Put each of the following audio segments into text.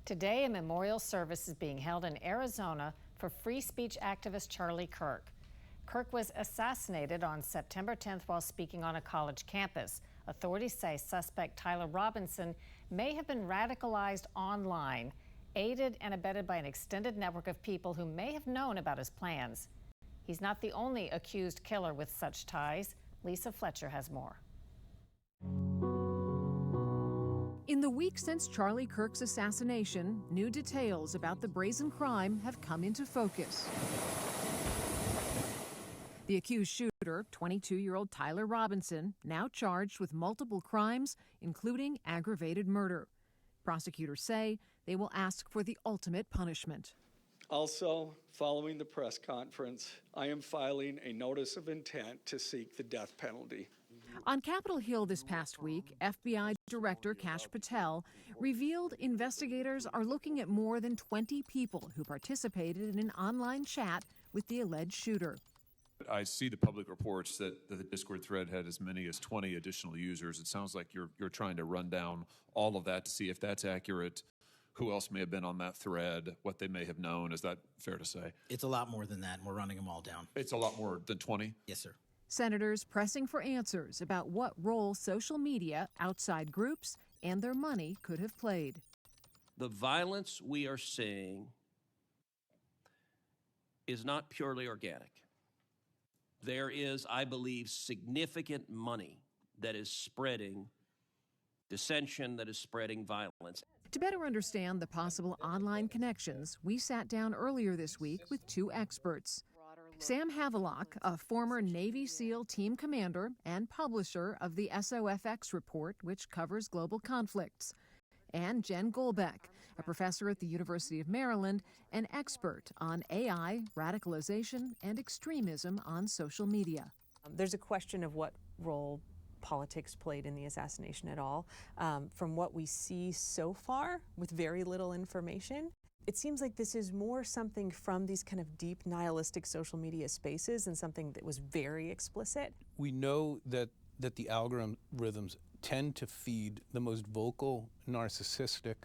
Today, a memorial service is being held in Arizona for free speech activist Charlie Kirk. Kirk was assassinated on September 10th while speaking on a college campus. Authorities say suspect Tyler Robinson may have been radicalized online, aided and abetted by an extended network of people who may have known about his plans. He's not the only accused killer with such ties. Lisa Fletcher has more. In the week since Charlie Kirk's assassination, new details about the brazen crime have come into focus. The accused shooter, 22-year-old Tyler Robinson, now charged with multiple crimes, including aggravated murder. Prosecutors say they will ask for the ultimate punishment. Also, following the press conference, I am filing a notice of intent to seek the death penalty. On Capitol Hill this past week, FBI Director Kash Patel revealed investigators are looking at more than 20 people who participated in an online chat with the alleged shooter. I see the public reports that the Discord thread had as many as 20 additional users. It sounds like you're trying to run down all of that to see if that's accurate, who else may have been on that thread, what they may have known. Is that fair to say? It's a lot more than that, and we're running them all down. It's a lot more than 20? Yes, sir. Senators pressing for answers about what role social media, outside groups, and their money could have played. The violence we are seeing is not purely organic. There is, I believe, significant money that is spreading dissension, that is spreading violence. To better understand the possible online connections, we sat down earlier this week with two experts. Sam Havelock, a former Navy SEAL team commander and publisher of the SOFX report, which covers global conflicts, and Jen Golbeck, a professor at the University of Maryland, an expert on AI, radicalization, and extremism on social media. There's a question of what role politics played in the assassination at all. From what we see so far, with very little information, it seems like this is more something from these kind of deep nihilistic social media spaces and something that was very explicit. We know that the algorithms tend to feed the most vocal, narcissistic,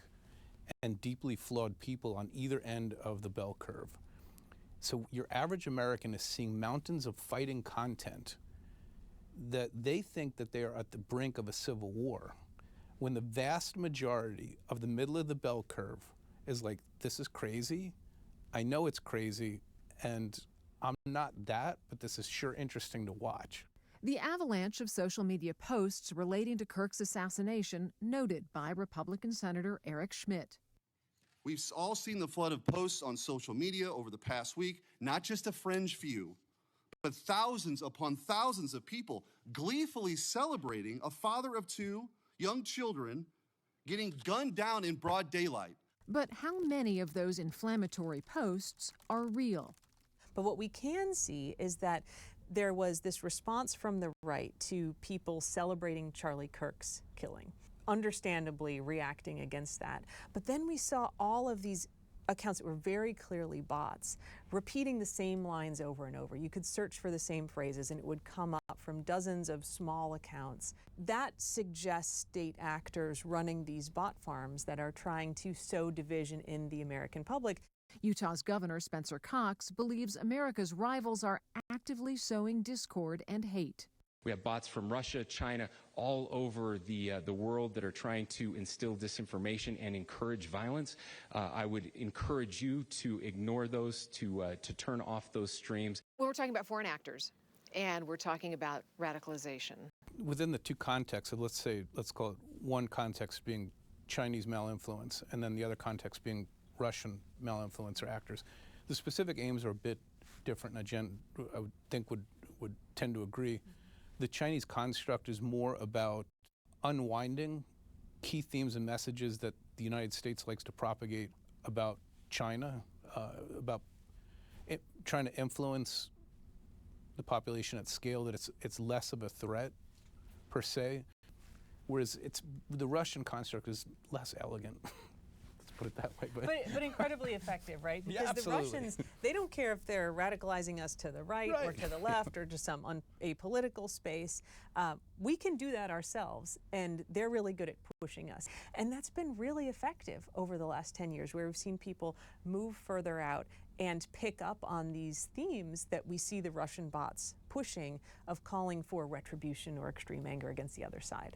and deeply flawed people on either end of the bell curve. So your average American is seeing mountains of fighting content that they think that they are at the brink of a civil war, when the vast majority of the middle of the bell curve is like, this is crazy, I know it's crazy, and I'm not that, but this is sure interesting to watch. The avalanche of social media posts relating to Kirk's assassination noted by Republican Senator Eric Schmidt. We've all seen the flood of posts on social media over the past week, not just a fringe few, but thousands upon thousands of people gleefully celebrating a father of two young children getting gunned down in broad daylight. But how many of those inflammatory posts are real? But what we can see is that there was this response from the right to people celebrating Charlie Kirk's killing, understandably reacting against that. But then we saw all of these accounts that were very clearly bots, repeating the same lines over and over. You could search for the same phrases and it would come up from dozens of small accounts. That suggests state actors running these bot farms that are trying to sow division in the American public. Utah's Governor Spencer Cox believes America's rivals are actively sowing discord and hate. We have bots from Russia, China, all over the world that are trying to instill disinformation and encourage violence. I would encourage you to ignore those, to turn off those streams. Well, we're talking about foreign actors, and we're talking about radicalization. Within the two contexts, of let's call it one context being Chinese malinfluence, and then the other context being Russian malinfluence or actors, the specific aims are a bit different, and Jen, I would think, would tend to agree. The Chinese construct is more about unwinding key themes and messages that the United States likes to propagate about China, about trying to influence the population at scale, that it's less of a threat per se, whereas the Russian construct is less elegant. Let's put it that way. But incredibly effective, right? Yeah, Because the absolutely. Russians, they don't care if they're radicalizing us to the right or to the left or to some apolitical space. We can do that ourselves, and they're really good at pushing us. And that's been really effective over the last 10 years, where we've seen people move further out and pick up on these themes that we see the Russian bots pushing of calling for retribution or extreme anger against the other side.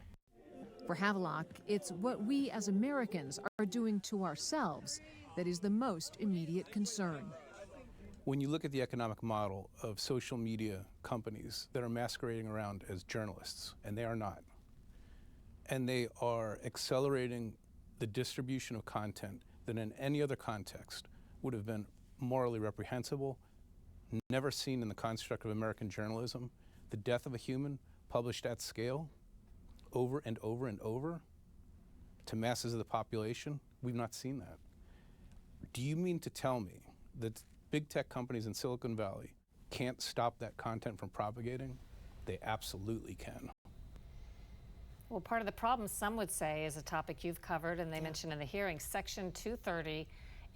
For Havelock, it's what we as Americans are doing to ourselves that is the most immediate concern. When you look at the economic model of social media companies that are masquerading around as journalists, and they are not, and they are accelerating the distribution of content that in any other context would have been morally reprehensible, never seen in the construct of American journalism, the death of a human published at scale, over and over and over, to masses of the population, we've not seen that. Do you mean to tell me that big tech companies in Silicon Valley can't stop that content from propagating? They absolutely can. Well, part of the problem, some would say, is a topic you've covered, and they mentioned in the hearing, Section 230,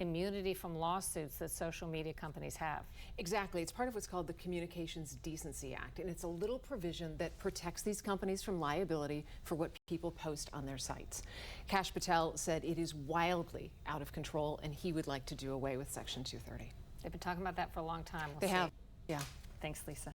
immunity from lawsuits that social media companies have. Exactly. It's part of what's called the Communications Decency Act, and it's a little provision that protects these companies from liability for what people post on their sites. Kash Patel said it is wildly out of control, and he would like to do away with Section 230. They've been talking about that for a long time. They have, yeah. Thanks, Lisa.